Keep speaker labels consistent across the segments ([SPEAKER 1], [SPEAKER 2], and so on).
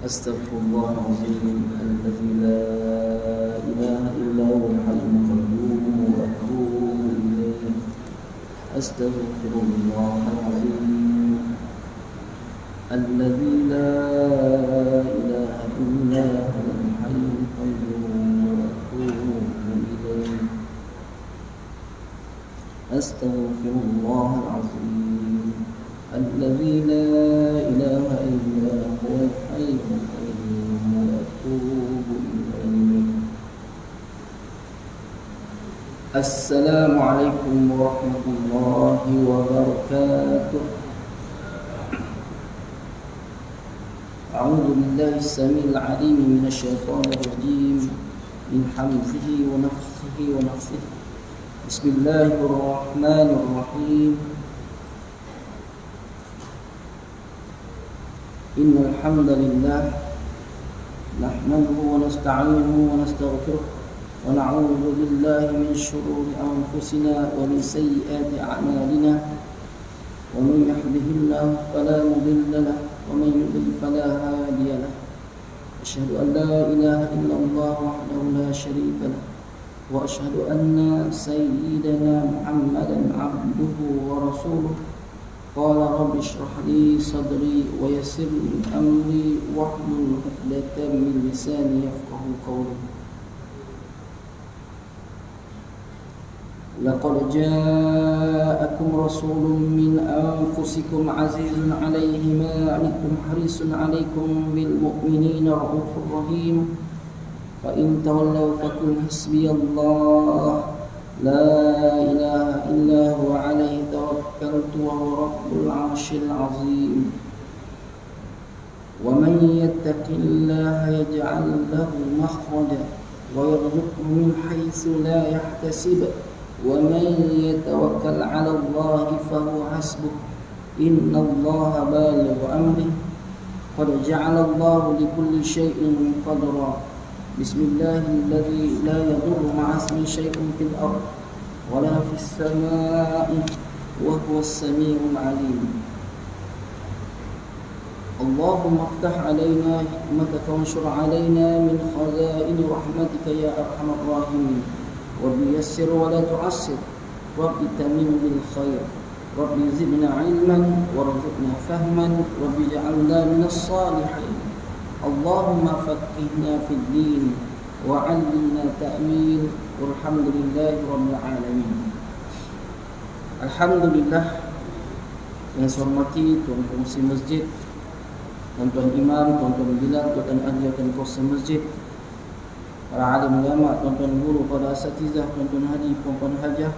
[SPEAKER 1] أستغفر الله العظيم الذي لا إله إلا هو الحي القيوم وأتوب إليه. أستغفر الله العظيم الذي لا إله إلا هو الحي القيوم وأتوب إليه. أستغفر الله العظيم الذي لا إله إلا هو الحي القيوم وأتوب إليه. السلام عليكم ورحمة الله وبركاته. أعوذ بالله السميع العليم من الشيطان الرجيم من حمزه ونفخه ونفثه. بسم الله الرحمن الرحيم. إن الحمد لله نحمده ونستعينه ونستغفره ونعوذ بالله من شرور أنفسنا ومن سيئات أعمالنا، ومن يهده الله فلا مضل له ومن يضلل فلا هادي له. أشهد أن لا إله إلا الله وحده لا شريك له، وأشهد أن سيدنا محمدا عبده ورسوله. قال رب اشرح لي صدري ويسر لي أمري واحلل عقدة من لساني يفقه قولي. لقد جاءكم رسول من أنفسكم عزيز عليه ما عنتم حريص عليكم بالمؤمنين رؤوف رحيم. فإن تولوا فقل حسبي الله لا إله إلا هو عليه توكلت وهو رب العرش العظيم. ومن يتق الله يجعل له مخرجا ويرزقه من حيث لا يحتسب ومن يتوكل على الله فهو حسبه إن الله بالغ أمره قد جعل الله لكل شيء قدرا. بسم الله الذي لا يضر مع اسمه شيء في الأرض ولا في السماء وهو السميع العليم. اللهم افتح علينا حكمتك وانشر علينا من خزائن رحمتك يا أرحم الراحمين. رب يسر ولا تعسر، رب تمم بالخير، رب زدنا علما وارزقنا فهما، رب اجعلنا من الصالحين. اللهم فقهنا في الدين وعلمنا تأويل والحمد لله رب العالمين. Alhamdulillah, yang saya hormati tuan pengurusi masjid, tuan-tuan imam, tuan-tuan bilal, tuan-tuan ahli dan kuasa masjid, para alim ulama, tuan-tuan guru, para asatizah, tuan-tuan haji, puan-puan hajah,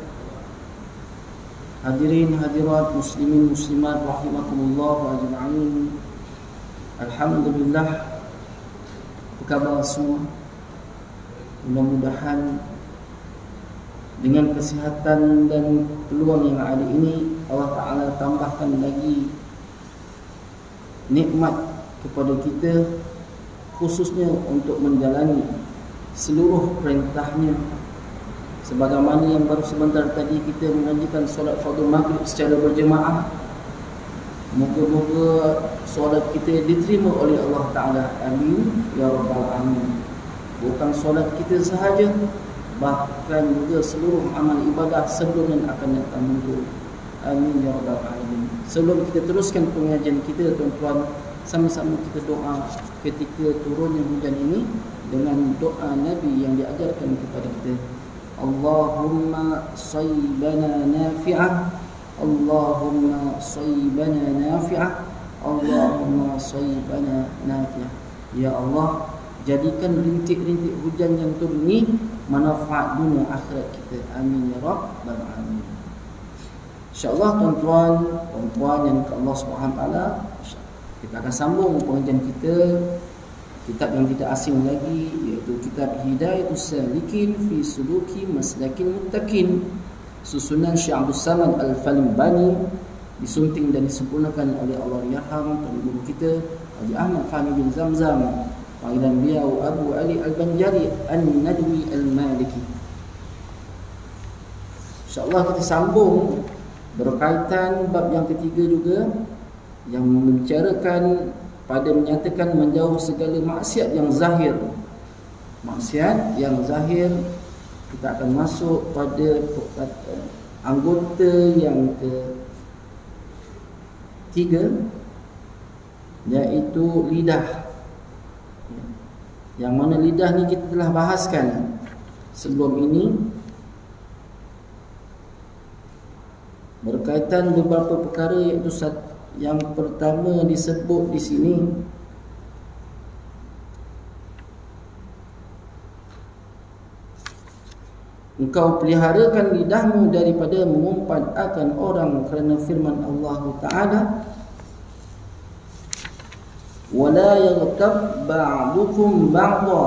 [SPEAKER 1] hadirin hadirat muslimin muslimat rahimakumullah wa ajma'in. Alhamdulillah, apa khabar semua? Mudah-mudahan dengan kesihatan dan peluang yang ada ini, Allah Ta'ala tambahkan lagi nikmat kepada kita, khususnya untuk menjalani seluruh perintahnya. Sebagaimana yang baru sebentar tadi kita mengajikan solat fardu maghrib secara berjemaah. Moga-moga solat kita diterima oleh Allah Ta'ala. Amin ya rabbal alamin. Bukan solat kita sahaja, bahkan juga seluruh amal ibadah sebelum dan akan datang minggu. Amin ya rabbal alamin. Sebelum kita teruskan pengajian kita, tuan-tuan, sama-sama kita doa ketika turunnya hujan ini dengan doa Nabi yang diajarkan kepada kita. Allahumma sayyibana nafi'ah, Allahumma sayyibana nafi'ah, Allahumma sayyibana nafi'ah. Ya Allah, jadikan rintik-rintik hujan yang turun ini manfaat dunia akhirat kita. Amin ya rabbal alamin. InsyaAllah tuan-tuan, puan-puan yang ke Allah SWT, kita akan sambung pengajian kita, kitab yang tidak asing lagi, iaitu kitab Hidayatus Salikin fi Suluki Maslakin Muttaqin, susunan Syekh Abdul Samad Al-Falimbani, disunting dan disempurnakan oleh Allah Yarham tuan guru kita Haji Ahmad Fahmi bin Zamzam, panggilan beliau Abu Ali Al-Banjari An-Nadwi Al-Maliki. InsyaAllah kita sambung berkaitan bab yang ketiga juga, yang membicarakan pada menyatakan menjauh segala maksiat yang zahir. Maksiat yang zahir, kita akan masuk pada anggota yang ketiga, iaitu lidah. Yang mana lidah ni kita telah bahaskan sebelum ini berkaitan beberapa perkara, iaitu yang pertama disebut di sini engkau peliharakan lidahmu daripada mengumpat akan orang, kerana firman Allah Ta'ala, وَلَا يَغْتَبْ بَعْضُكُمْ بَعْضًا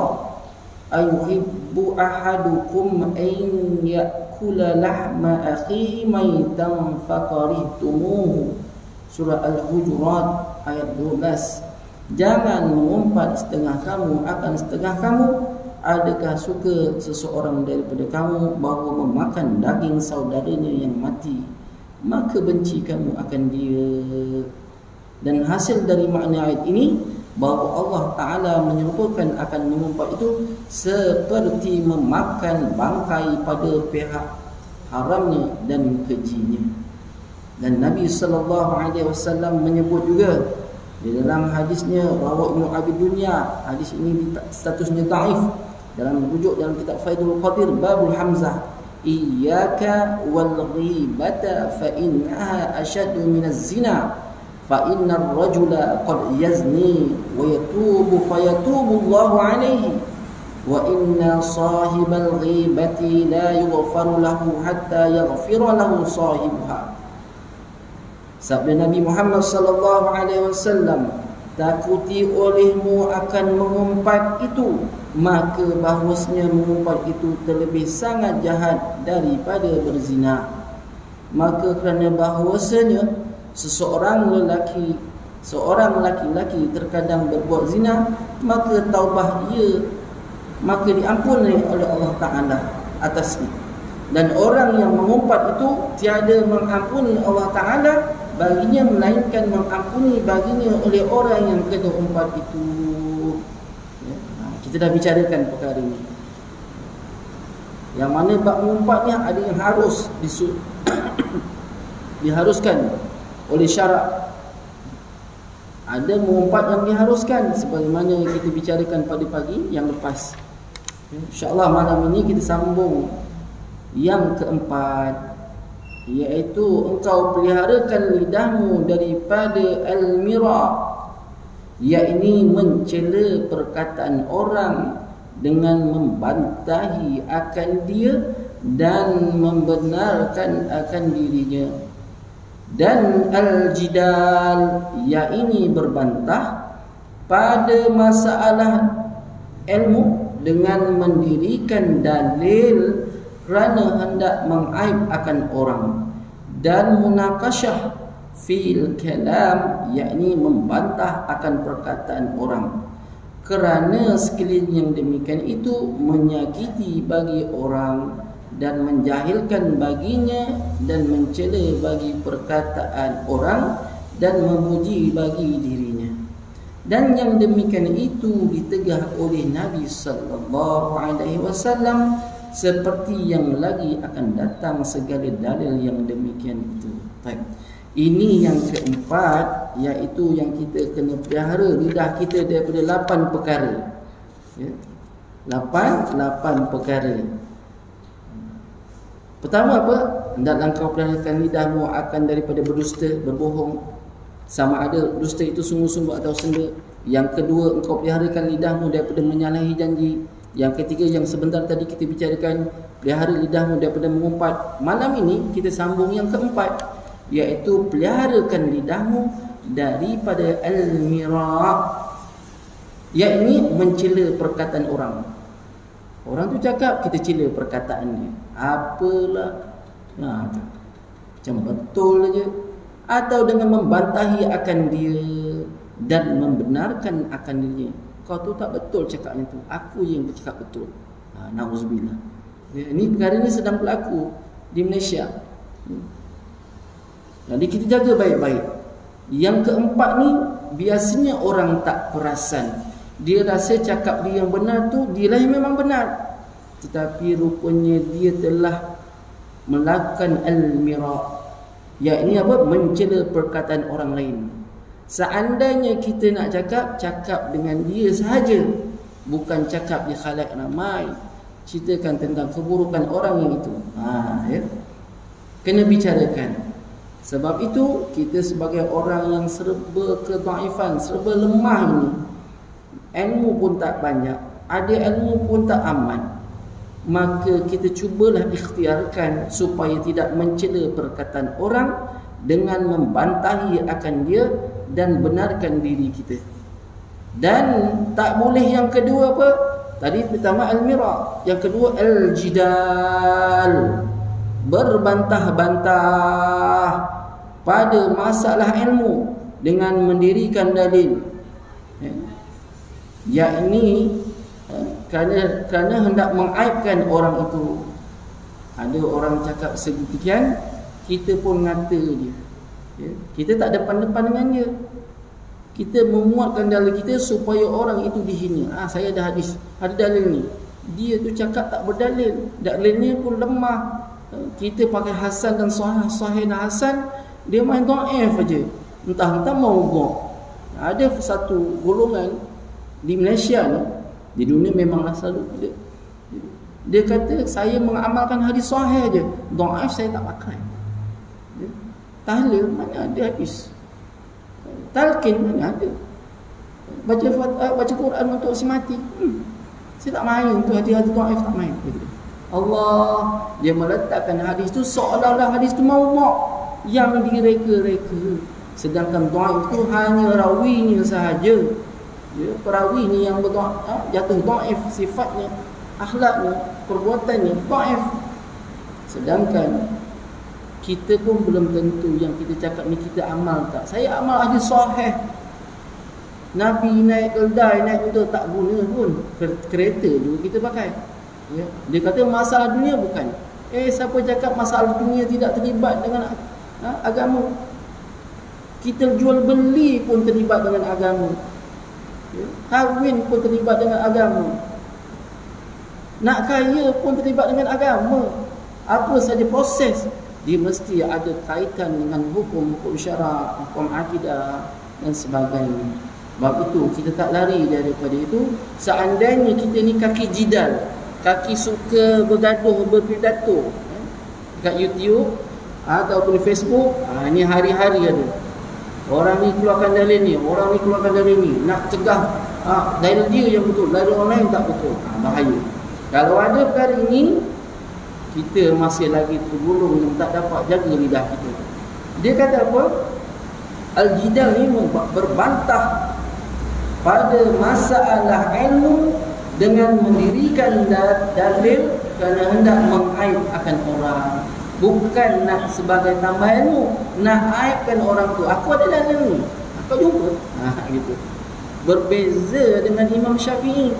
[SPEAKER 1] أَيُحِبُّ أَحَدُكُمْ أَنْ يَأْكُلَ لَحْمَ أَخِيهِ مَيْتًا فَكَرِهْتُمُوهُ. Surah Al-Hujurat ayat 12. Jangan mengumpat setengah kamu akan setengah kamu. Adakah suka seseorang daripada kamu bahawa memakan daging saudaranya yang mati, maka benci kamu akan dia. Dan hasil dari makna ayat ini, bahawa Allah Ta'ala menyerupakan akan mengumpat itu seperti memakan bangkai pada pihak haramnya dan kejinya. Dan Nabi SAW menyebut juga di dalam hadisnya, rawi Ibnu Abi Dunya, hadis ini statusnya dhaif, dalam rujuk dalam kitab Faidul Qadir Babul Hamzah, iyyaka wal ghibata fa innaha ashaddu minaz zina fa innar rajula qad yazni wa yatubu fayatubu Allahu alayhi wa inna sahibal ghibati la yughfaru lahu hatta yaghfira lahu sahibuha. Sabda Nabi Muhammad sallallahu alaihi wasallam, takuti olehmu akan mengumpat itu, maka bahawasanya mengumpat itu terlebih sangat jahat daripada berzina. Maka kerana bahawasanya seorang lelaki terkadang berbuat zina, maka taubah ia, maka diampuni oleh Allah Ta'ala atasnya. Dan orang yang mengumpat itu tiada mengampuni Allah Ta'ala baginya, melainkan mengampuni baginya oleh orang yang kena umpat itu. Kita dah bicarakan perkara ini, yang mana bab mengumpat ni ada yang harus diharuskan oleh syarak, ada mengumpat yang diharuskan, sebagaimana kita bicarakan pada pagi yang lepas. InsyaAllah malam ini kita sambung yang keempat, iaitu engkau peliharakan lidahmu daripada al-mira', yakni mencela perkataan orang dengan membantahi akan dia dan membenarkan akan dirinya. Dan al-jidal, yakni berbantah pada masalah ilmu dengan mendirikan dalil kerana hendak mengaib akan orang. Dan munakasyah fil kalam, yakni membantah akan perkataan orang, kerana sekiranya yang demikian itu menyakiti bagi orang dan menjahilkan baginya dan mencela bagi perkataan orang dan memuji bagi dirinya. Dan yang demikian itu ditegah oleh Nabi sallallahu alaihi wasallam, seperti yang lagi akan datang segala dalil yang demikian itu. Baik. Ini yang keempat, iaitu yang kita kena pelihara lidah kita daripada 8 perkara. Ya. 8 perkara. Pertama apa? Hendaklah engkau peliharakan lidahmu akan daripada berdusta, berbohong, sama ada dusta itu sungguh-sungguh atau senda. Yang kedua, engkau peliharakan lidahmu daripada menyalahi janji. Yang ketiga, yang sebentar tadi kita bicarakan, pelihara lidahmu daripada mengumpat. Malam ini kita sambung yang keempat, iaitu peliharakan lidahmu daripada al-mira', yakni mencela perkataan orang. Orang tu cakap, kita cela perkataan dia. Apalah, macam betul aja. Atau dengan membantahi akan dia dan membenarkan akan dirinya. Kau tu tak betul cakapnya tu, aku yang bercakap betul. Na'udzubillah. Ini perkara ni sedang berlaku di Malaysia. Jadi kita jaga baik-baik. Yang keempat ni, biasanya orang tak perasan. Dia rasa cakap dia yang benar tu dia lah yang memang benar, tetapi rupanya dia telah melakukan al-mira', yakni apa? Mencela perkataan orang lain. Seandainya kita nak cakap dengan dia sahaja, bukan cakap di khalayak ramai, ceritakan tentang keburukan orang yang itu. Ya. Kena bicarakan. Sebab itu kita sebagai orang yang serba kedhaifan, serba lemah ini, ilmu pun tak banyak, ada ilmu pun tak aman, maka kita cubalah ikhtiarkan supaya tidak mencela perkataan orang dengan membantahi akan dia dan benarkan diri kita. Dan tak boleh yang kedua apa? Tadi pertama al-mira', yang kedua al-jidal, berbantah-bantah pada masalah ilmu dengan mendirikan dalil, yakni kerana hendak mengaibkan orang itu. Ada orang cakap sedemikian, kita pun ngata dia, kita tak depan-depan dengan dia, kita memuatkan dalil kita supaya orang itu dihina. Saya ada hadis, ada dalil ni, dia tu cakap tak berdalil, dalilnya pun lemah. Kita pakai Hasan dan Sahih dan Hasan, dia main dhaif aja, entah-entah mau buat. Ada satu golongan di Malaysia ni, di dunia memanglah selalu dia kata saya mengamalkan hadis sahih aja, dhaif saya tak pakai. Tahlil mana ada hadis, talqin mana ada, baca Quran untuk si mati, saya tak main tu hadis-hadis dhaif, tak main. Allah, dia meletakkan hadis tu seolah-olah hadis tu maudhu' yang direka-reka, sedangkan dhaif tu hanya rawinya sahaja. Perawinya yang jatuh dhaif, sifatnya, akhlaknya, perbuatannya dhaif. Sedangkan kita pun belum tentu yang kita cakap ni kita amal tak. Saya amal hadis sahih, Nabi naik keldai, naik motor tak guna pun, kereta juga kita pakai. Dia kata masalah dunia bukan. Siapa cakap masalah dunia tidak terlibat dengan agama? Kita jual beli pun terlibat dengan agama, kahwin pun terlibat dengan agama, nak kaya pun terlibat dengan agama. Apa saja proses, dia mesti ada kaitan dengan hukum syarak, hukum akidah dan sebagainya. Sebab itu kita tak lari daripada itu. Seandainya kita ni kaki jidal, kaki suka bergaduh, berpidato kat YouTube ataupun Facebook, ni hari-hari ada. Orang ni keluarkan dalil ni, orang ni keluarkan dalil ni, nak cegah dalil dia yang betul, dalil orang lain tak betul. Bahaya. Kalau ada perkara ini, kita masih lagi tergolong yang tak dapat jaga lidah kita. Dia kata apa? Al-jidal ni berbantah pada masalah ilmu dengan mendirikan dalil kerana hendak mengaib akan orang, bukan nak sebagai tambah ilmu, nak aibkan orang tu. Aku ada dalil ni, aku jumpa. Gitu. Berbeza dengan Imam Syafi'i.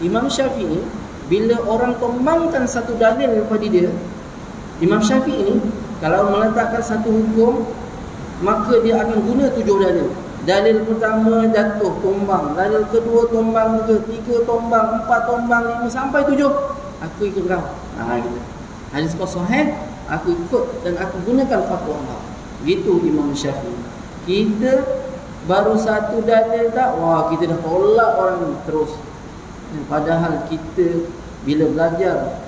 [SPEAKER 1] Imam Syafi'i bila orang tumbangkan satu dalil kepada dia, Imam Syafi'i ni kalau meletakkan satu hukum, maka dia akan guna 7 dalil. Dalil pertama jatuh, tumbang. Dalil kedua tumbang, ketiga tumbang, 4 tumbang, 5 sampai 7. Aku ikut kau. Gitu. Hadis kau sahih, aku ikut dan aku gunakan fatwa Allah. Gitu Imam Syafi'i. Kita baru satu dalil tak, wah kita dah tolak orang terus. Padahal kita bila belajar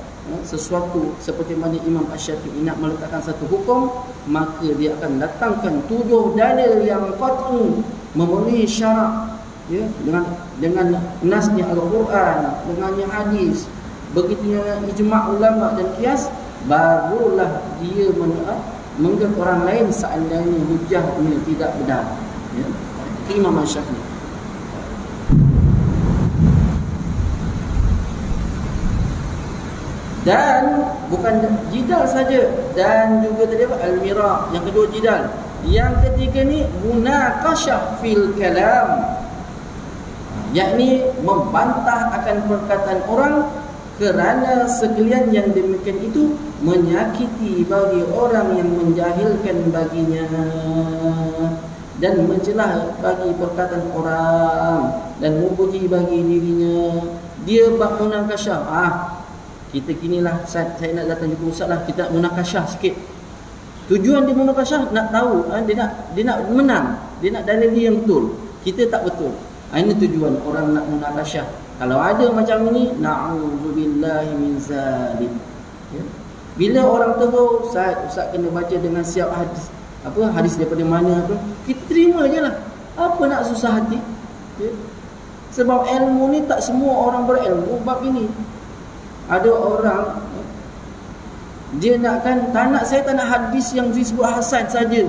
[SPEAKER 1] sesuatu seperti mana Imam Asy-Syafi'i nak meletakkan satu hukum, maka dia akan datangkan 7 dalil yang qat'i, memenuhi syarak, dengan nasnya Al-Quran, dengannya hadis, begitunya ijma' ulama dan qiyas, barulah dia mengganggu orang lain seandainya hujahnya tidak benar. Imam Asy-Syafi'i. Dan bukan jidal saja, dan juga tadi apa? Al-mira'. Yang kedua jidal. Yang ketiga ni munaqashah fil kalam, yakni membantah akan perkataan orang kerana sekalian yang demikian itu menyakiti bagi orang yang menjahilkan baginya. dan mencelah bagi perkataan orang dan memuji bagi dirinya. Dia bab munakasyah. Kita kinilah saya nak datang jumpa ustaz lah, kita nak munakasyah sikit. Tujuan dia munakasyah nak tahu, dia nak menang, dia nak dalil dia yang betul, kita tak betul. Ini tujuan orang nak munakasyah. Kalau ada macam ini, na'udzubillahi min zalik. Ya. Bila orang tegur, ustaz kena baca dengan siap hadis. Hadis daripada mana kita terima je lah. Apa nak susah hati? Ya. Sebab ilmu ni tak semua orang berilmu bab ini. Ada orang dia nakkan saya tak nak hadis yang disebut hasan saja.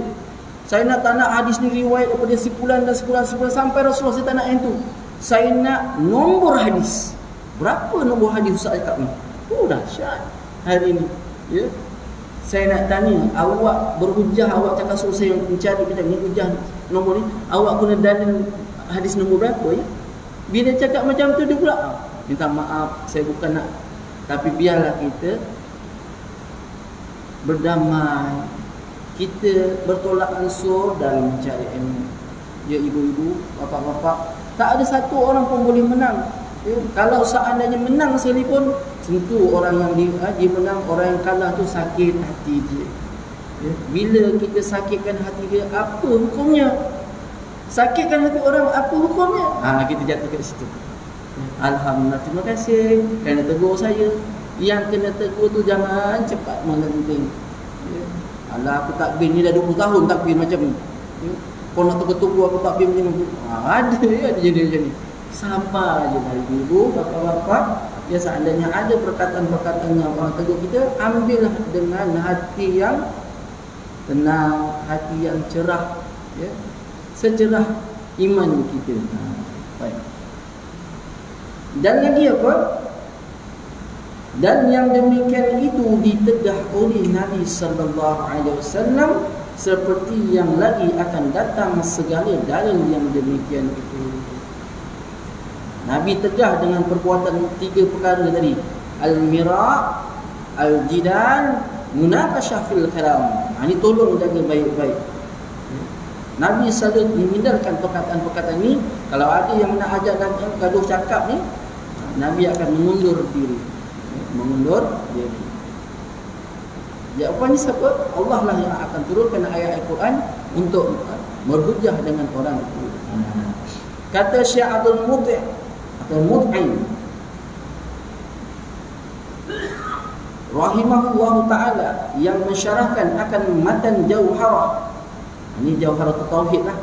[SPEAKER 1] Saya tak nak hadis ni riwayat daripada sepulan dan sepulan sampai Rasulullah. Saya tak nak yang tu. Saya nak nombor hadis. Berapa nombor hadis ustaz cakap ni? Dahsyat hari ni. Ya. Saya nak tanya, awak berhujah, awak cakap suruh saya mencari macam ni hujah nombor ni, awak guna dalil hadis nombor berapa ya? Bila cakap macam tu dia pula minta maaf, saya bukan nak, tapi biarlah kita berdamai, kita bertolak ansur dalam mencari ilmu. Ya ibu-ibu, bapak-bapak, tak ada satu orang pun boleh menang. Ya, kalau seandainya menang sekalipun, tentu orang yang dia menang, orang yang kalah tu sakit hati dia. Ya, bila kita sakitkan hati dia, apa hukumnya? Sakitkan hati orang, apa hukumnya? Kita jatuh ke situ. Alhamdulillah, terima kasih kerana tegur saya. Yang kena tegur tu jangan cepat melenting. Ya. Alah, aku takbir ni dah 20 tahun takbir macam ni. Ya. Kau nak tegur-tegur aku takbir macam ni. Ada jadi macam ni. Sabar je lah ibu, bapak-bapak. Ya, seandainya ada perkataan-perkataan yang orang tegur kita, ambillah dengan hati yang tenang, hati yang cerah, ya, secerah iman kita. Baik. Dan lagi apa? Dan yang demikian itu ditegah oleh Nabi sallallahu alaihi wasallam, seperti yang lagi akan datang segala dalil yang demikian itu. Nabi tegah dengan perbuatan 3 perkara tadi. Al-mira', al-jidal, munakasyah fil kalam. Ini tolong jaga baik-baik. Nabi selalu menghindarkan perkataan-perkataan ini. Kalau ada yang nak ajak gaduh cakap ni, Nabi akan mengundur diri. Mengundur diri. Jawapan ni siapa? Allah lah yang akan turunkan ayat Al-Quran untuk berhujjah dengan orang itu. Kata Syekh Abdul Mut'im rahimahullah ta'ala, yang mensyarahkan akan matan Jauharah. Ini Jauharah Tauhid lah,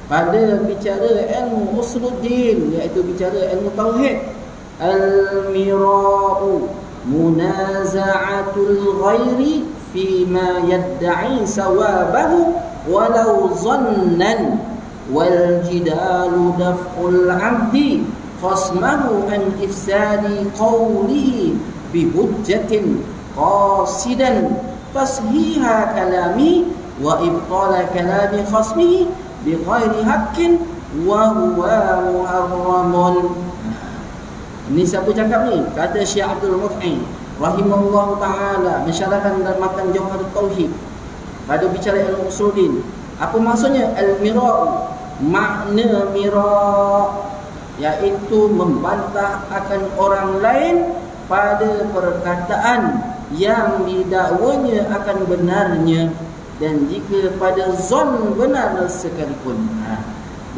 [SPEAKER 1] pada bicara ilmu usuluddin, iaitu bicara ilmu tauhid. Al-mira'u munaza'atul ghairi fima yadda'i sawabahu walau zannan, wal jidalu daf'ul 'abdi khasmahu an ifsadi qawlihi bihujjatin qasidan tashiha kalami wa ibtala kalami khasmihi bighairi haqqin wa huwa muharramun. Ini siapa cakap ni? Kata Syekh Abdul Mut'im rahimahullah ta'ala, mensyarahkan dalam matan Jauharut Tauhid pada bicara ilmu usuluddin. Apa maksudnya al-mira'u? Makna mira' iaitu membantah akan orang lain pada perkataan yang didakwanya akan benarnya, dan jika pada zon benar sekalipun.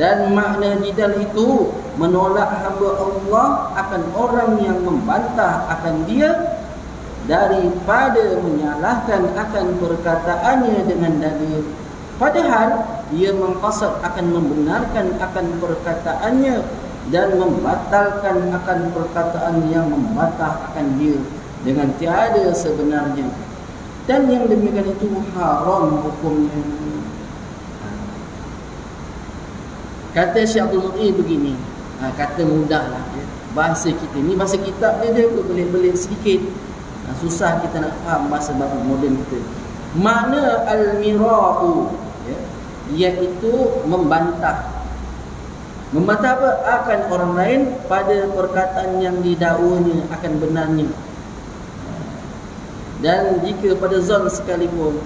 [SPEAKER 1] Dan makna jidal itu menolak hamba Allah akan orang yang membantah akan dia, daripada menyalahkan akan perkataannya dengan dalil, padahal ia mengqasad akan membenarkan akan perkataannya dan membatalkan akan perkataan yang membantah akan dia dengan tiada sebenarnya. Dan yang demikian itu haram hukumnya. Kata Syekh Abdul Mut'im begini, kata mudahlah ya. Bahasa kita ni, bahasa kitab dia boleh sedikit. Susah kita nak faham bahasa baru moden kita. Makna al-mira'u ya, iaitu membantah. Membantah apa? Akan orang lain pada perkataan yang didakwanya akan benarnya. Dan jika pada zon sekalipun,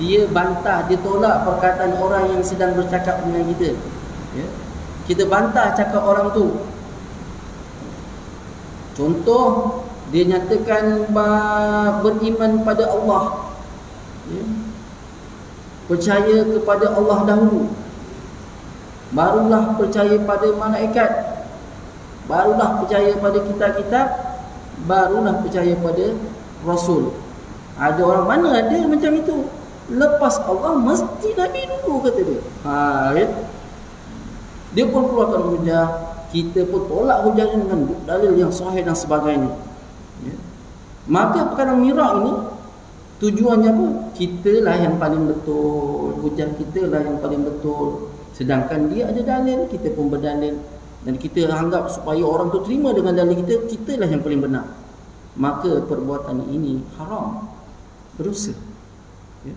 [SPEAKER 1] dia bantah, dia tolak perkataan orang yang sedang bercakap dengan kita. Ya. Kita bantah cakap orang tu. Contoh, dia nyatakan beriman pada Allah, ya. Percaya kepada Allah dahulu, barulah percaya pada malaikat, barulah percaya pada kitab-kitab, barulah percaya pada Rasul. Ada orang mana ada macam itu? Lepas Allah mesti Nabi dulu, kata dia. Kan? Dia pun keluarkan hujah, kita pun tolak hujahnya dengan dalil yang sahih dan sebagainya. Ya. Maka perkara mirak ini tujuannya apa? Kitalah yang paling betul, hujah kitalah yang paling betul. Sedangkan dia ada dalil, kita pun berdalil, dan kita anggap supaya orang tu terima dengan dalil kita, kitalah yang paling benar. Maka perbuatan ini haram, berdosa. Ya.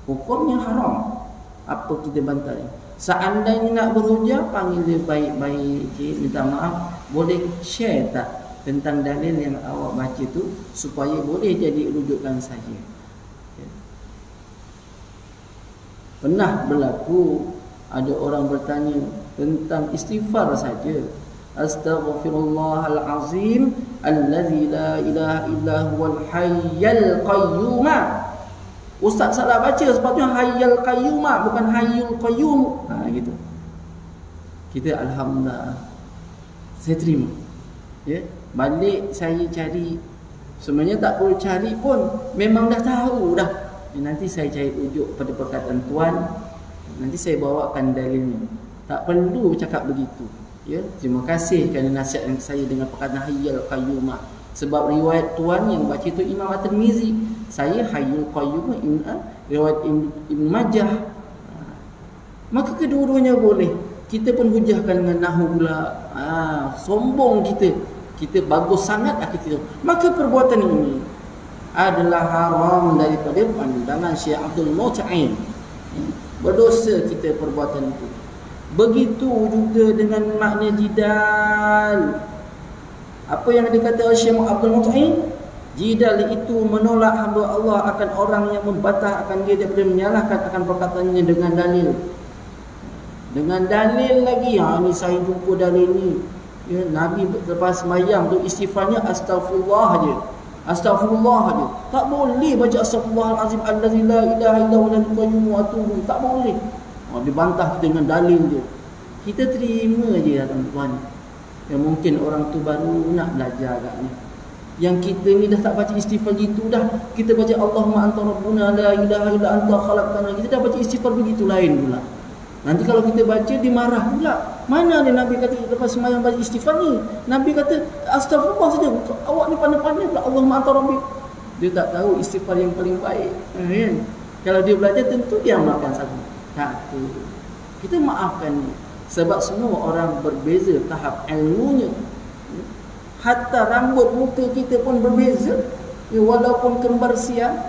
[SPEAKER 1] Hukumnya haram. Apa kita bantai? Seandainya nak berhujah, panggil dia baik-baik, okay? Minta maaf, boleh share tak tentang dalil yang awak baca tu, supaya boleh jadi rujukan saya. Okay. Pernah berlaku ada orang bertanya tentang istighfar saja. Astaghfirullahalazim allazi la ilaha illa huwal hayyul qayyum. Ustaz salah baca, sepatutnya hayyul qayyum, bukan hayyul qayyum. Gitu. Kita alhamdulillah, saya terima. Ya, balik saya cari, sebenarnya tak perlu cari pun, memang dah tahu dah. Nanti saya cari ujuk pada perkataan tuan, nanti saya bawakan dalilnya. Tak perlu cakap begitu. Ya, terima kasih kerana nasihat saya dengan perkataan hayyul qayyum. Sebab riwayat tuan yang baca itu Imam At-Tirmizi, saya hayyul qayyum riwayat Ibn Majah. Maka kedua-duanya boleh. Kita pun hujahkan dengan nahwu pula. Sombong kita. Kita bagus sangat kita. Maka perbuatan ini adalah haram daripada pandangan Syekh Abdul Mut'im. Berdosa kita perbuatan itu. Begitu juga dengan makna jidal. Apa yang dikata oleh Syekh Abdul Mut'im? Jidal itu menolak hamba Allah akan orang yang membatahkan dia daripada menyalahkan akan perkataannya dengan dalil. Dengan dalil lagi, ni saya jumpa dalil ni. Ya, Nabi lepas sembahyang tu istighfarnya astagfirullah aja. Astagfirullah aja. Tak boleh baca astagfirullahalazim allazi la ilaha illa huwal qayyum wa atubu. Tak boleh. Dibantah kita dengan dalil dia. Kita terima je tuan-tuan. Yang mungkin orang tu baru nak belajar agaknya. Yang kita ni dah tak baca istighfar gitu dah. Kita baca Allahumma anta rabbuna la ilaha illa anta khalaqtana. Kita dah baca istighfar begitu lain pula. Nanti kalau kita baca dimarah pula. Mana ada Nabi kata lepas sembahyang baca istighfar ni? Nabi kata astagfirullah saja. Awak ni pandai-pandai pula Allahumma anta rabbi. Dia tak tahu istighfar yang paling baik. Kalau dia belajar tentu dia amalkan satu. Tak tu. Kita maafkan ni. Sebab semua orang berbeza tahap ilmunya. Hatta rambut muka kita pun berbeza. Ya, walaupun kembar siam.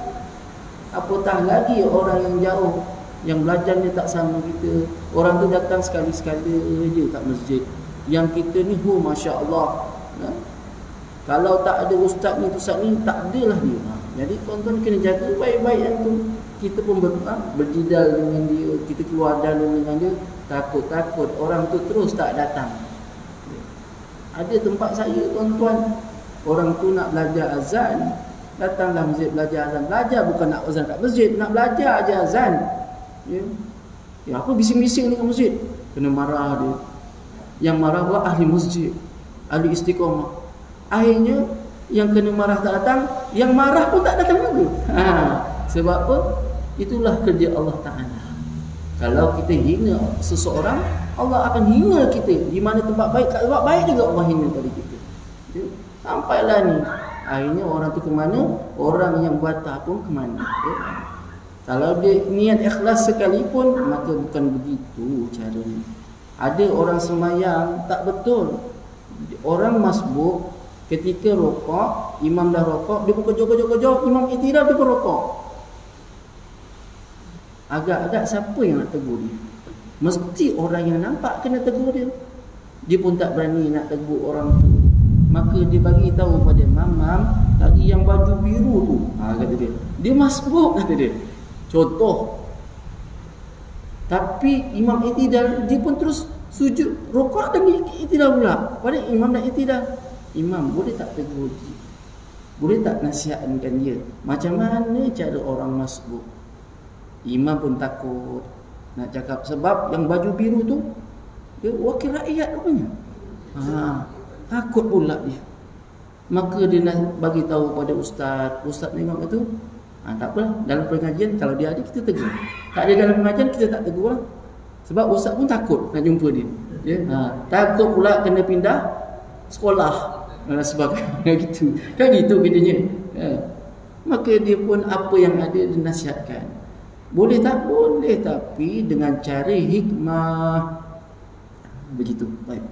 [SPEAKER 1] Apatah lagi orang yang jauh, yang belajarnya tak sama kita. Orang tu datang sekali-sekala je kat masjid. Yang kita ni, Masya Allah. Kalau tak ada ustaz ni, tak adalah dia. Jadi tuan-tuan kena jaga baik-baik yang tu. Kita pun berjidal dengan dia, kita keluar dalil dengan dia, takut-takut orang tu terus tak datang. Ada tempat saya tuan-tuan, orang tu nak belajar azan, datanglah masjid belajar azan. Belajar bukan nak azan kat masjid, nak belajar aja azan. Ya, apa bising-bising dekat masjid? Kena marah dia. Yang marah pula ahli masjid, ahli istiqamah. Akhirnya yang kena marah tak datang, yang marah pun tak datang juga. Sebab apa? Itulah kerja Allah Ta'ala. Kalau kita hina seseorang, Allah akan hina kita. Di mana tempat baik, kat tempat baik juga Allah hina pada kita. Sampailah ni. Akhirnya orang tu ke mana? Orang yang bantah pun ke mana? Kalau dia niat ikhlas sekalipun, maka bukan begitu caranya. Ada orang sembahyang tak betul. Orang masbuk ketika rokok, imam dah rokok, dia pun kejauh-kejauh, imam iktidal dia pun rokok. Agak-agak siapa yang nak tegur dia? Mesti orang yang nampak kena tegur dia. Dia pun tak berani nak tegur orang tu. Maka dia bagi tahu pada mamam, tadi yang baju biru tu, kata dia. Dia masbuk, kata dia. Contoh. Tapi imam i'tidal dia pun terus sujud rukuk dan i'tidal pula. Pada imam nak i'tidal, imam boleh tak tegur dia? Boleh tak nasihatkan dia? Macam mana cara orang masbuk? Imam pun takut nak cakap, sebab yang baju biru tu dia wakil rakyat rupanya. Takut pula dia. Maka dia nak bagi tahu pada ustaz. Ustaz tengok tu, tak apalah, dalam pengajian kalau dia ada kita tegur. Tak ada dalam pengajian kita tak tegur lah. Sebab ustaz pun takut nak jumpa dia. Ya? Takut pula kena pindah sekolah dan sebagainya gitu. Kan gitu kerjanya. Maka dia pun apa yang ada dinasihatkan. Boleh tak? Boleh, tapi dengan cara hikmah. Begitu. Baik.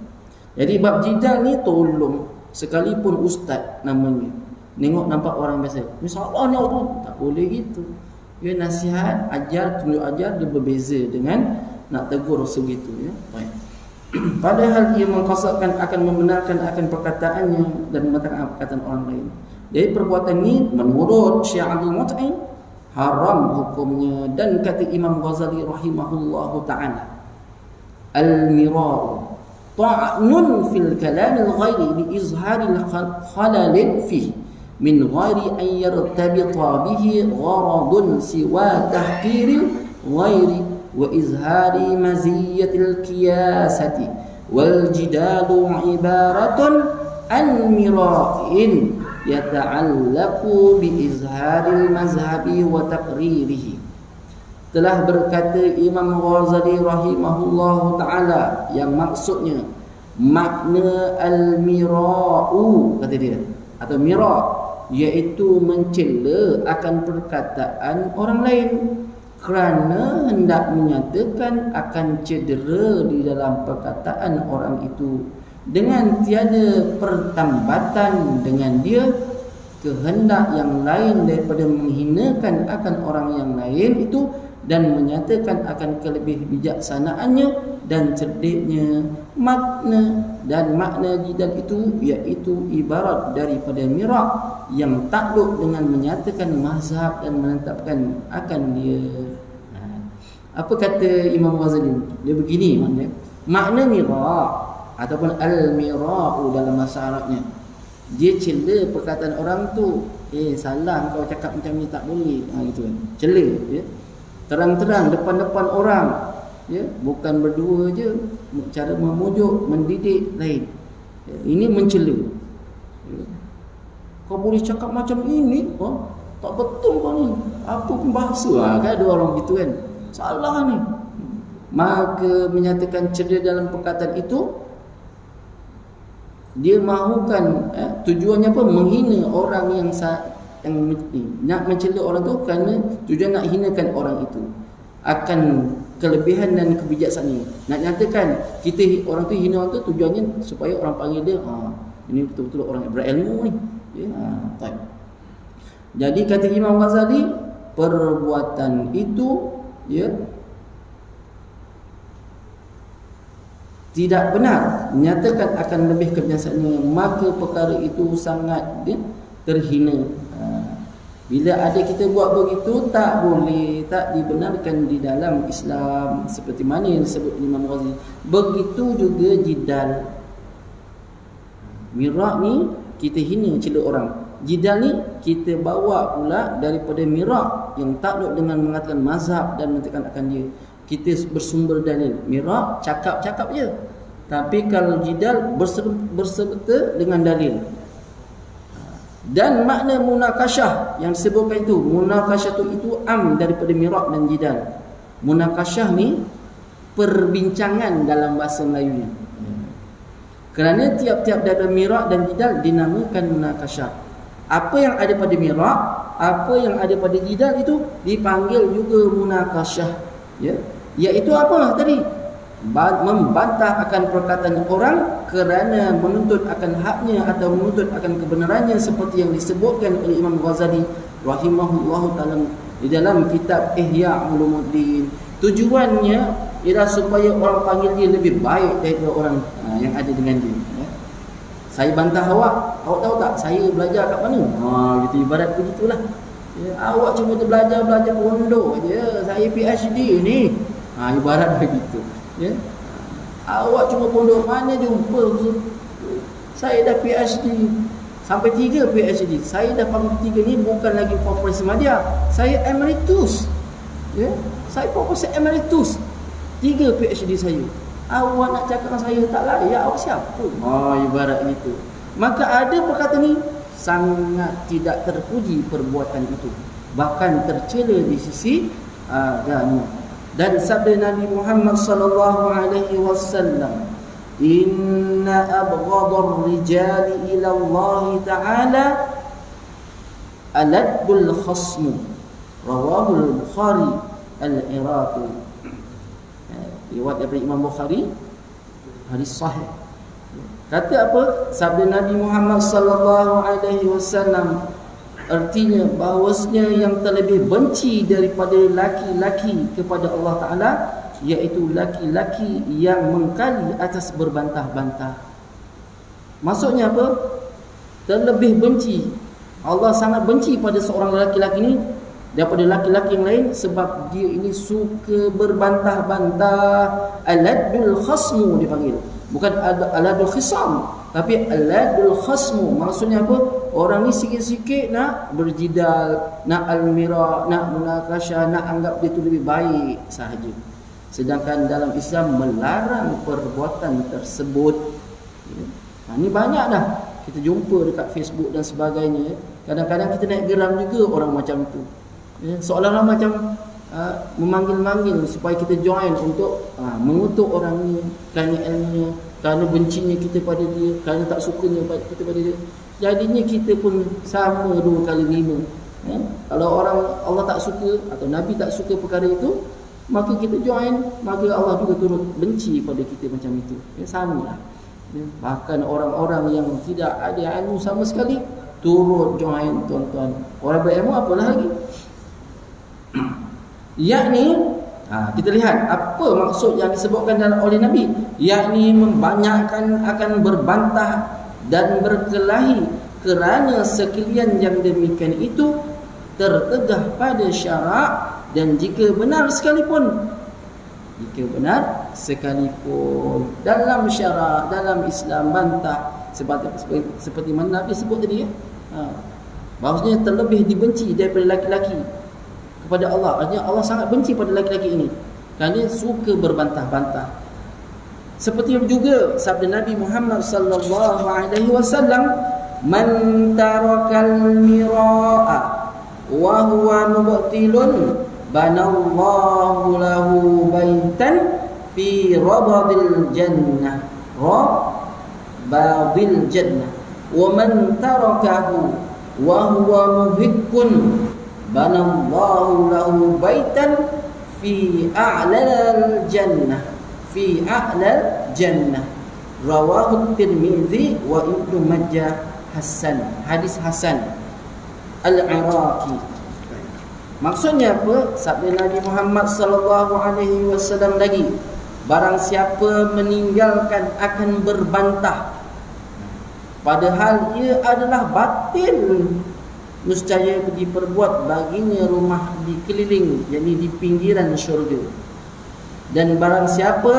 [SPEAKER 1] Jadi bab jidal ni tolong, sekalipun ustaz namanya, nengok nampak orang biasa, insya-Allah ni Allah, tak boleh gitu. Dia nasihat, ajar, tunjuk ajar, dia berbeza dengan nak tegur segitu, ya. Baik. Padahal ia mengqasatkan akan membenarkan akan perkataannya dan membenarkan perkataan orang lain. Jadi perbuatan ini menurut Syekh Abdul Mut'im haram hukumnya, dan kata Imam Ghazali rahimahullahu taala, al-mira'u ta'nun fil kalam al-ghairi li izhari al-khalal fihi min ghairi an yartabita bihi gharadun siwa tahqiril ghairi wa izhari maziyatil qiyasati wal jidalu ibaratun an mira'in yata'allaqu bi izharil mazhabi wa taqririhi. Telah berkata Imam Ghazali rahimahullahu ta'ala, yang maksudnya makna al-mira'u, kata dia, atau mira', iaitu mencela akan perkataan orang lain kerana hendak menyatakan akan cedera di dalam perkataan orang itu dengan tiada pertambatan dengan dia kehendak yang lain daripada menghinakan akan orang yang lain itu, dan menyatakan akan kelebih bijaksanaannya dan cerdiknya. Makna jidal itu iaitu ibarat daripada mirak yang takluk dengan menyatakan mazhab dan menetapkan akan dia. Apa kata Imam Ghazali? Dia begini maknanya. Makna mirak ataupun al-mira'u dalam bahasa Arabnya, dia cela perkataan orang tu. Salah kau cakap macam ni, tak boleh. Gitu kan. Cela, ya. Terang-terang depan-depan orang, ya, bukan berdua je, cara memujuk, mendidik lain. Ini mencela. Kau boleh cakap macam ini? Tak betul kau ni. Apa pun bahasa? Kan ada orang gitu kan. Salah ni. Maka menyatakan cedera dalam perkataan itu, dia mahukan tujuannya apa? Menghina orang yang nak mencela orang tu kerana tujuan nak hinakan orang itu akan kelebihan dan kebijaksanaan. Nak nyatakan kita orang tu hina orang tu, tujuannya supaya orang panggil dia ini betul-betul orang yang berilmu ni, ya. Jadi kata Imam Ghazali, perbuatan itu, ya, tidak benar, menyatakan akan lebih kebijaksanaannya, maka perkara itu sangat terhina. Bila ada kita buat begitu, tak boleh, tak dibenarkan di dalam Islam, seperti mana yang disebut Imam Ghazali. Begitu juga jidal. Mirak ni kita hina, cela orang. Jidal ni kita bawa pula daripada mirak yang takluk dengan mengatakan mazhab dan menentukan akan dia. Kita bersumber dalil. Mirak cakap-cakap je. Tapi kalau jidal berserta dengan dalil. Dan makna munakasyah yang disebutkan itu, munakasyah itu am daripada mirak dan jidal. Munakasyah ni perbincangan dalam bahasa Melayunya. Kerana tiap-tiap daripada mirak dan jidal dinamakan munakasyah. Apa yang ada pada mirak, apa yang ada pada jidal itu dipanggil juga munakasyah, ya. Iaitu apa tadi? Membantah akan perkataan orang kerana menuntut akan haknya atau menuntut akan kebenarannya, seperti yang disebutkan oleh Imam Ghazali rahimahullahu ta'ala di dalam kitab Ihya Ulumuddin. Tujuannya ialah supaya orang panggil dia lebih baik daripada orang yang ada dengan dia, ya. Saya bantah awak tahu tak saya belajar kat mana? Gitu, ibarat begitulah. Ya, awak cuma belajar pondok je, saya PhD ni. Ibarat begitu. Ya. Awak cuma pondok mana jumpa saya dah PhD. Sampai 3 PhD. Saya dah panggil 3 ni bukan lagi Profesor Madya. Saya emeritus. Ya. Saya Profesor emeritus. 3 PhD saya. Awak nak cakap dengan saya tak layak, awak siapa? Ibarat gitu. Maka ada perkataan ni sangat tidak terpuji perbuatan itu, bahkan tercela di sisi agama. Dan sabda Nabi Muhammad sallallahu alaihi wasallam, inna abghadar rijali ila Allah taala aladul khasm, rawahu al-Bukhari al-Iraqi. Riwayat daripada Imam Bukhari, hadis sahih. Kata apa? Sabda Nabi Muhammad sallallahu alaihi wasallam, artinya bahawasanya yang terlebih benci daripada laki-laki kepada Allah Taala iaitu laki-laki yang mengkali atas berbantah-bantah. Maksudnya apa? Terlebih benci. Allah sangat benci pada seorang lelaki-lelaki ini daripada laki-laki yang lain sebab dia ini suka berbantah-bantah. Aladul khasmu dipanggil. Bukan aladul khisam, tapi aladul khasmu. Maksudnya apa? Orang ni sikit-sikit nak berjidal, nak almira, nak munakasyah, nak anggap dia tu lebih baik sahaja. Sedangkan dalam Islam melarang perbuatan tersebut. Ini banyak dah kita jumpa dekat Facebook dan sebagainya. Kadang-kadang kita naik geram juga orang macam tu. Seolah-olah macam memanggil-manggil supaya kita join untuk mengutuk orang ni kerana ilmunya, kerana bencinya kita pada dia, kerana tak sukanya kita pada dia. Jadinya kita pun sama 2 kali 5. Kalau orang Allah tak suka atau Nabi tak suka perkara itu, maka kita join, maka Allah juga turut benci pada kita macam itu. Sama lah. Bahkan orang-orang yang tidak ada ilmu sama sekali turut join, tuan-tuan. Orang berilmu apalah lagi. Yakni kita lihat apa maksud yang disebutkan oleh Nabi, yakni membanyakkan akan berbantah dan berkelahi kerana sekalian yang demikian itu tertegah pada syarak, dan jika benar sekalipun dalam syarak, dalam Islam bantah seperti mana Nabi sebut tadi bahawasanya terlebih dibenci daripada laki-laki kepada Allah. Artinya Allah sangat benci pada laki-laki ini kerana dia suka berbantah-bantah. Seperti juga sabda Nabi Muhammad sallallahu alaihi wasallam, man tarakal mira'a wa huwa mubtilun banallahu lahu baitan fi rabadil jannah rabadil jannah wa man tarakahu wa huwa muhiqqun banallahu lahu baitan fi a'lal jannah rawahu Tirmizi wa Ibnu Majah hasan. Hadis hasan al-Iraqi. Maksudnya apa? Sabda Nabi Muhammad sallallahu alaihi wasallam lagi, barang siapa meninggalkan akan berbantah padahal ia adalah batil, nescaya diperbuat baginya rumah di keliling, yakni di pinggiran syurga. Dan barang siapa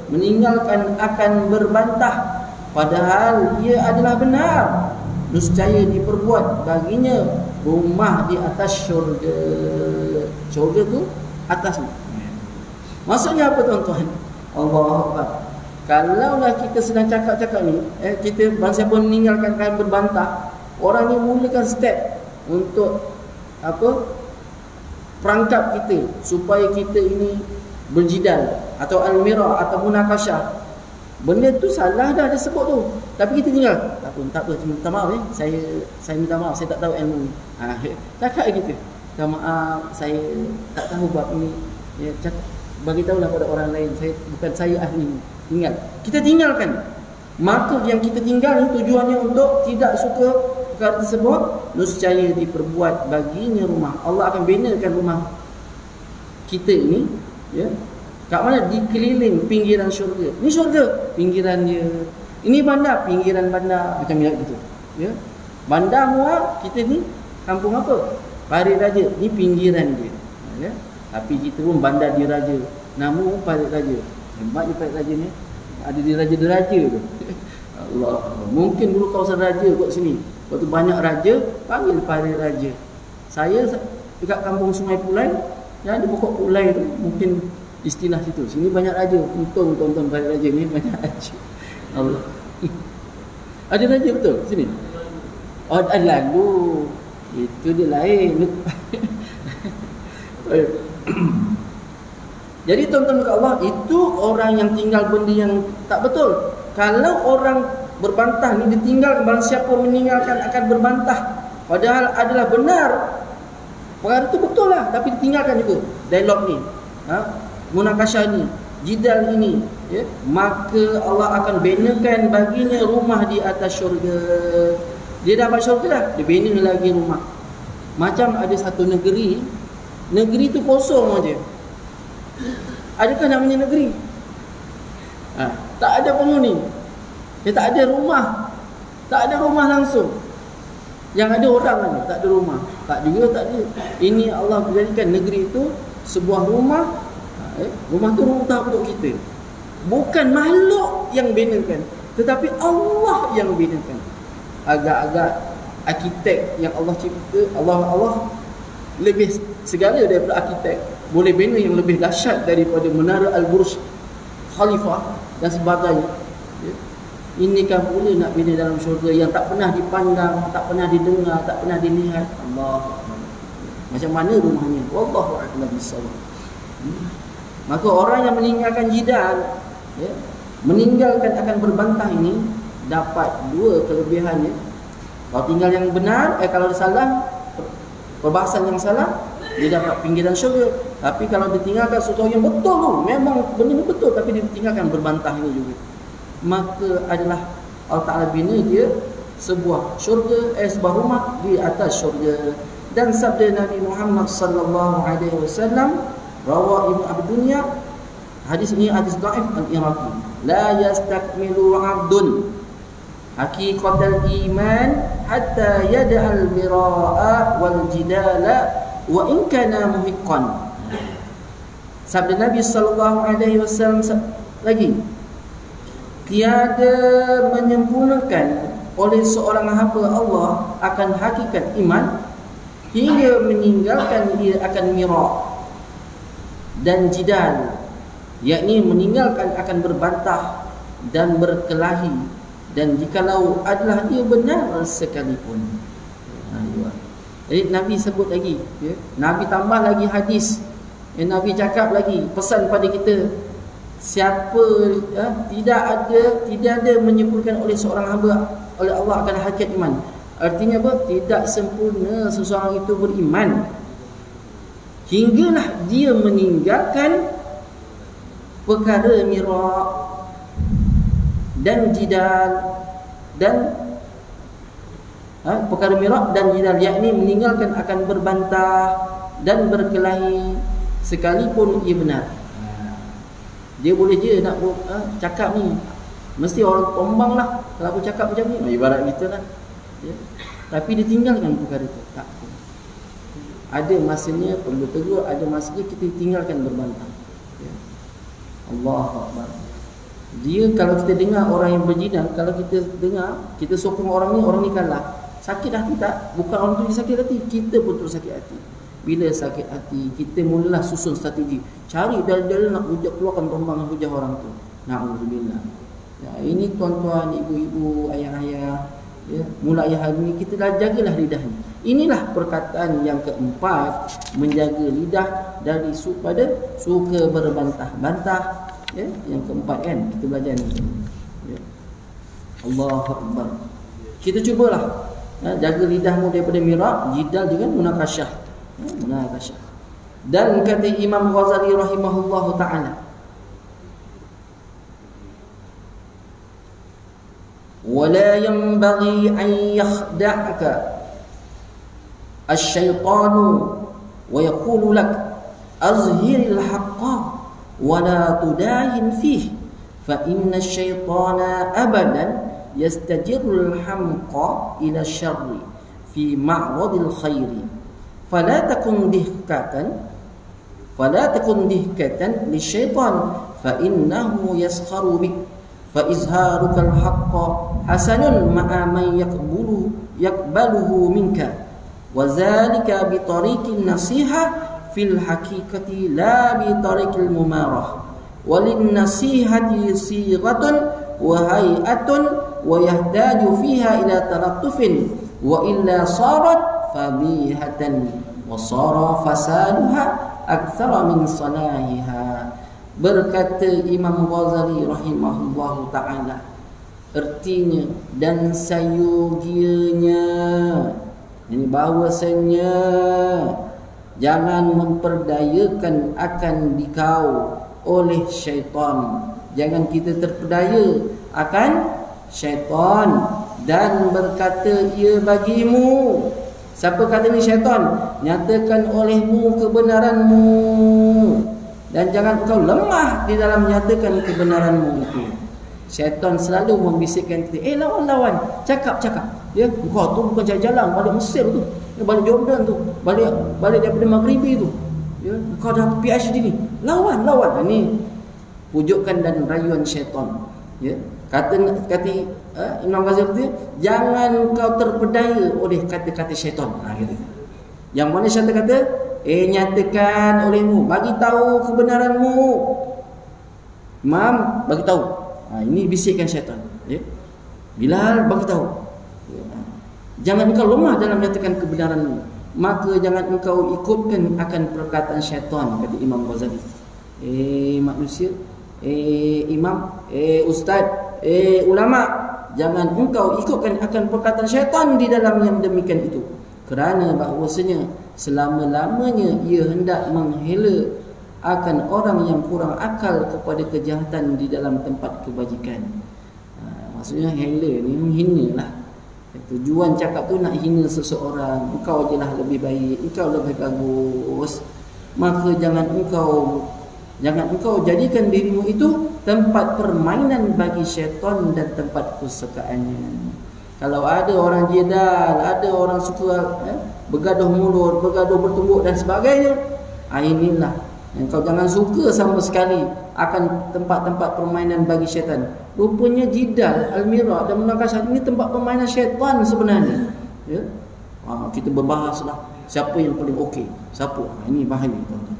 [SPEAKER 1] meninggalkan akan berbantah padahal ia adalah benar, nescaya diperbuat baginya rumah di atas syurga. Syurga tu atas ni. Maksudnya apa tuan-tuan? Allahu Akbar. Kalaulah kita sedang cakap-cakap ni, kita barang siapa meninggalkan akan berbantah, orang ni mulakan step untuk perangkap kita supaya kita ini berjidal atau almira atau munakasyah. Benda tu salah dah dia sebut tu, tapi kita tinggal tak apa, minta maaf saya minta maaf, saya tak tahu ilmu ni. Cakap gitu, minta maaf, saya tak tahu bab ini, bagi tahulah pada orang lain, bukan saya ahli. Ingat, kita tinggalkan. Maka yang kita tinggal ni tujuannya untuk tidak suka perkara tersebut, nescaya diperbuat baginya rumah. Allah akan binakan rumah kita ini, kat mana? Di keliling pinggiran syurga. Ni syurga, pinggiran dia. Ini bandar, pinggiran bandar, macam gitu. Bandar Muar, kita ni kampung apa? Parit Raja ni pinggiran dia, ya? Tapi kita pun bandar diraja, nama Parit Raja. Hebat je Parit Raja ni, ada diraja-deraja tu. Allah, mungkin dulu kawasan raja kat sini, waktu banyak raja panggil Parit Raja. Saya dekat kampung Sungai Pulai, ya, ada pokok pulai tu, mungkin istilah situ. Sini banyak raja, untung tonton Parit Raja ni banyak raja. Allah. Ada raja betul sini? Oh, ada lagu. Itu dia lain. Jadi tuan-tuan kat Allah, itu orang yang tinggal benda yang tak betul. Kalau orang berbantah ni ditinggal, barang siapa meninggalkan akan berbantah, padahal adalah benar, perkara itu betul lah, tapi ditinggalkan juga dialog ni, munakasyah ni, jidal ini, ya, maka Allah akan binakan baginya rumah di atas syurga. Dia dapat syurga dah, dia bina lagi rumah. Macam ada satu negeri tu kosong aja. Adakah namanya negeri? Tak ada penghuni. Dia tak ada rumah. Tak ada rumah langsung. Yang ada orang aja, tak ada rumah. Tak juga tak ada. Ini Allah menjadikan negeri itu sebuah rumah. Rumah tu rumah untuk kita. Bukan makhluk yang binakan, tetapi Allah yang binakan. Agak-agak arkitek yang Allah cipta, Allah lebih segala daripada arkitek, boleh bina yang lebih dahsyat daripada menara Al-Burj Khalifah dan sebagainya, ya. Ini kan boleh nak bina dalam syurga yang tak pernah dipandang, tak pernah didengar, tak pernah dilihat. Allah, macam mana rumahnya? Wallahu a'lam bissawab. Maka orang yang meninggalkan jidal, ya, meninggalkan akan berbantah ini dapat dua kelebihannya. Kalau tinggal yang benar, kalau salah, perbahasan yang salah, dia dapat pinggiran syurga. Tapi kalau ditinggalkan sesuatu yang betul tu, memang benda ni betul, tapi dia ditinggalkan berbantah itu juga, maka adalah Allah Ta'ala bina dia sebuah syurga, sebuah rumah di atas syurga. Dan sabda Nabi Muhammad sallallahu alaihi wasallam, rawa Ibnu Abi Dunya, hadis ini hadis dhaif al-Iraqi, la yastakmilu 'abdun haqiqatal iman hatta yad'al mira'a wal jidala wa in kana muhiqqan. Sabda Nabi sallallahu alaihi wasallam lagi, tiada menyempurnakan oleh seorang hamba Allah akan hakikat iman hingga meninggalkan dia akan mira' dan jidal, yakni meninggalkan akan berbantah dan berkelahi, dan jikalau adalah dia benar sekalipun. Jadi Nabi sebut lagi, ya? Nabi tambah lagi hadis, Nabi cakap lagi, pesan pada kita, siapa tidak ada menyempurnakan oleh seorang hamba oleh Allah akan hakikat iman. Artinya apa? Tidak sempurna seseorang itu beriman hinggalah dia meninggalkan perkara mira' dan jidal, dan perkara mira' dan jidal, yakni meninggalkan akan berbantah dan berkelahi sekalipun ia benar. Dia boleh je nak cakap ni, mesti orang tombang lah kalau aku cakap macam ni, ibarat kita lah, ya. Tapi ditinggalkan perkara itu, tak. Ada masanya perlu tegur, ada masanya kita tinggalkan berbantah, ya. Allahu Akbar. Dia kalau kita dengar orang yang berjinah, kalau kita dengar, kita sokong orang ni kalah, sakit hati tak? Bukan orang tu sakit hati, kita pun terus sakit hati. Bila sakit hati, kita mulalah susun strategi, cari dalil-dalil nak hujah, keluarkan tombang hujah orang tu. Na'udzubillah. Ya, ini tuan-tuan, ibu-ibu, ayah-ayah, ya, mulai hari ini kita dah jagalah lidah ni. Inilah perkataan yang keempat, menjaga lidah dari pada suka berbantah-bantah. Ya, yang keempat kan kita belajar ni, ya. Allahu Akbar. Kita cubalah, jaga lidahmu daripada mira', jidal dengan munakasyah, ya, munakasyah. Dan kata Imam Ghazali rahimahullahu ta'ala, wala yanbaghi an yakhda'aka asy-syaitanu wa yaqulu lak azhiril haqqa wala tudahin fih fa inna syaitana abadan yastajirul hamqa ila syarri fi ma'radil khairi fala takun dihkatan lisyaitan fa innahu yaskharu bik fa izharukal haqqa hasanun ma'a man yaqbaluhu minka wa zalika bi tariqin nasiha fil haqiqati la bi tariqil mumarah walin nasihati sighatun wa hay'atun wa yahtaju fiha ila talattufin wa illa sarat fadihatan wa sara fasaduha aktsara min salahiha. Berkata Imam Ghazali rahimahullahu ta'ala, artinya dan sayogianya ini bahawasanya jangan memperdayakan akan dikau oleh syaitan. Jangan kita terpedaya akan syaitan. Dan berkata ia bagimu, siapa kata ni syaitan? Nyatakan olehmu kebenaranmu, dan jangan kau lemah di dalam menyatakan kebenaranmu itu. Syaitan selalu membisikkan kita, lawan-lawan, cakap. Ya, kau tu bukan jalan balik Mesir tu, balik Jordan tu, balik daripada Maghribi tu. Ya, kau dah PhD ni. Lawan. Ini pujukan dan rayuan syaitan. Ya, kata Imam Ghazali, jangan kau terpedaya oleh kata-kata syaitan. Gitu. Yang mana syaitan kata, nyatakan olehmu, bagi tahu kebenaranmu. Imam bagi tahu. Ini bisikkan syaitan. Ya. Bilal bagi tahu. Ya. Jangan engkau lemah dalam menyatakan kebenaranmu, maka jangan engkau ikutkan akan perkataan syaitan, kata Imam Ghazali. Manusia, imam, ustaz, ulama, jangan engkau ikutkan akan perkataan syaitan di dalam yang demikian itu. Kerana bahawasanya selama-lamanya ia hendak menghela akan orang yang kurang akal kepada kejahatan di dalam tempat kebajikan. Maksudnya hela ni menghina lah. Tujuan cakap tu nak hina seseorang. Engkau je lah lebih baik, engkau lebih bagus. Maka jangan engkau jadikan dirimu itu tempat permainan bagi syaitan dan tempat kesukaannya. Kalau ada orang jidal, ada orang suka bergaduh mulut, bergaduh bertumbuk dan sebagainya, inilah yang kau jangan suka sama sekali akan tempat-tempat permainan bagi syaitan. Rupanya jidal, al-mirah dan munakasyah ini tempat permainan syaitan sebenarnya. Ya? Kita berbahaslah siapa yang paling okey, siapa. Ini bahaya tuan-tuan.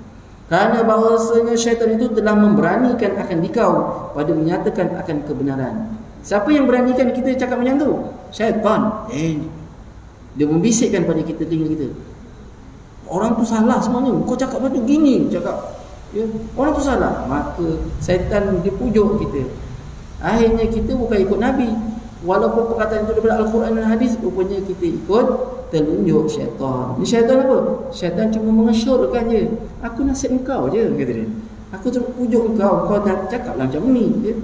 [SPEAKER 1] Kerana bahawasanya syaitan itu telah memberanikan akan dikau pada menyatakan akan kebenaran. Siapa yang beranikan kita cakap macam tu? Syaitan. Dia membisikkan pada kita, telinga kita, orang tu salah semuanya, kau cakap macam gini, cakap, ya, orang tu salah. Maka syaitan dipujuk kita. Akhirnya kita bukan ikut Nabi, walaupun perkataan itu daripada Al-Quran dan Hadis, rupanya kita ikut telunjuk syaitan. Ini syaitan apa? Syaitan cuma mengesyorkan je. Aku nasihat engkau je, kata dia. Aku terus pujuk engkau, kau dah cakaplah macam ni, ya.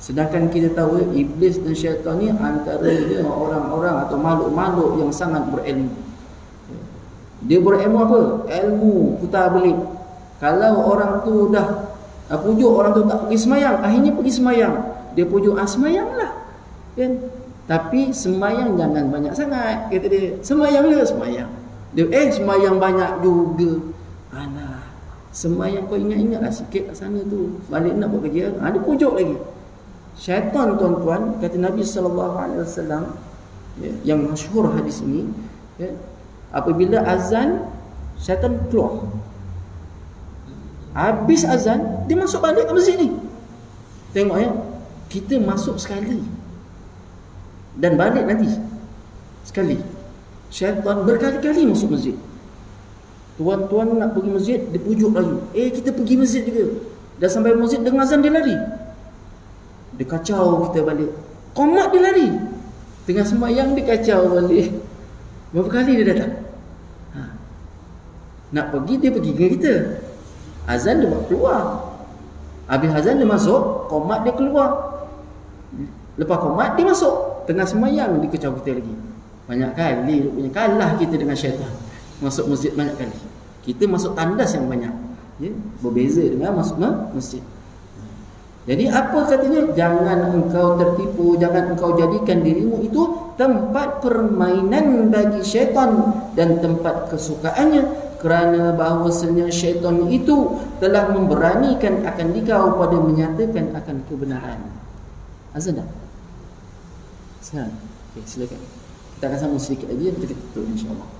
[SPEAKER 1] Sedangkan kita tahu iblis dan syaitan ni antara dia orang-orang atau makhluk-makhluk yang sangat berilmu. Dia berilmu apa? Ilmu putar belik. Kalau orang tu dah pujuk orang tu tak pergi semayang, akhirnya pergi semayang. Dia pujuk, semayanglah, kan? Tapi semayang jangan banyak sangat, kata dia. Semayang je, semayang. Dia semayang banyak juga. Semayang kau ingat-ingatlah sikit kat sana tu. Balik nak buat kerja, dia pujuk lagi. Syaitan, tuan-tuan, kata Nabi SAW, yang masyhur hadis ini, ya, apabila azan, syaitan keluar. Habis azan, dia masuk balik ke masjid ni. Tengok ya, kita masuk sekali dan balik nanti sekali. Syaitan berkali-kali masuk masjid. Tuan-tuan nak pergi masjid, dia pujuk lagi. Kita pergi masjid juga. Dah sampai masjid, dengar azan dia lari. Dia kacau kita balik. Qomat dia lari. Tengah sembahyang dia kacau balik. Berapa kali dia datang? Nak pergi, dia pergi dengan kita. Azan dia buat keluar. Habis azan dia masuk, qomat dia keluar. Lepas qomat dia masuk. Tengah sembahyang dia kacau kita lagi. Banyak kali rupanya kalah kita dengan syaitan. Masuk masjid banyak kali. Kita masuk tandas yang banyak, ya? Berbeza dengan masuk masjid. Jadi apa katanya? Jangan engkau tertipu, jangan engkau jadikan dirimu itu tempat permainan bagi syaitan dan tempat kesukaannya, kerana bahawasanya syaitan itu telah memberanikan akan dikau pada menyatakan akan kebenaran. Azan dah? Sekarang? Okay, silakan. Kita akan sambung sedikit lagi, kita tutup insyaAllah.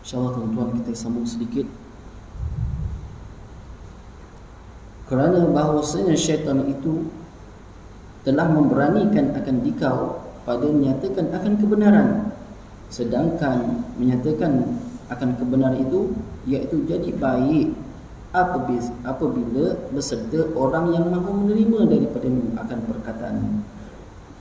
[SPEAKER 1] InsyaAllah tuan-tuan kita sambung sedikit. Kerana bahawasanya syaitan itu telah memberanikan akan dikau pada menyatakan akan kebenaran, sedangkan menyatakan akan kebenaran itu iaitu jadi baik apabila beserta orang yang mahu menerima daripadanya akan perkataan.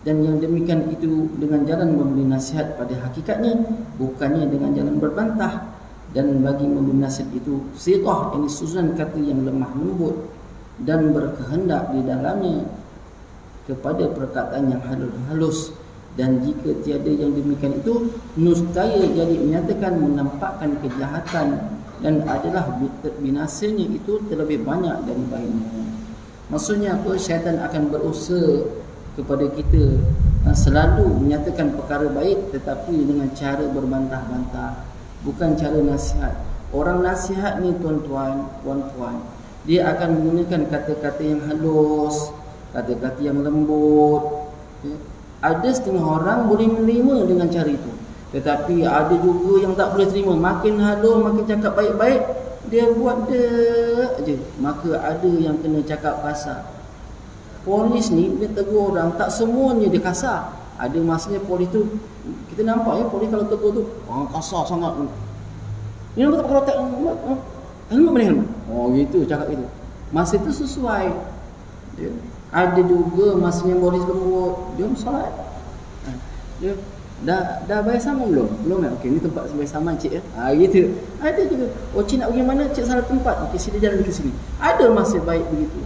[SPEAKER 1] Dan yang demikian itu dengan jalan memberi nasihat pada hakikatnya, bukannya dengan jalan berbantah. Dan bagi memberi nasihat itu sighah, ini susunan kata yang lemah lembut dan berkehendak di dalamnya kepada perkataan yang halus. Dan jika tiada yang demikian itu, nuscaya jadi menyatakan menampakkan kejahatan dan adalah binasanya itu terlebih banyak dari baiknya. Maksudnya apa? Syaitan akan berusaha kepada kita selalu menyatakan perkara baik, tetapi dengan cara berbantah-bantah, bukan cara nasihat. Orang nasihat ni tuan-tuan, puan-puan, dia akan menggunakan kata-kata yang halus, kata-kata yang lembut. Ada setengah orang boleh menerima dengan cara itu, tetapi ada juga yang tak boleh terima. Makin halus, makin cakap baik-baik, dia buat dia je. Maka ada yang kena cakap kasar. Polis ni dia tegur orang, tak semuanya dia kasar. Ada masanya polis tu, kita nampak ya, polis kalau tegur tu kasar sangat. Ni nampak tak kalau tak helmet mana helmet? Oh gitu cakap itu. Masa itu sesuai. Dia ada juga masanya polis lembut, dia solat. Dia dah bayar sama belum? Belum. Okey, ni tempat bayar sama cik ya. Gitu. Ada juga. Oh cik nak pergi mana? Cik salah tempat. Okey, sini jalan ke sini. Ada masa baik begitu.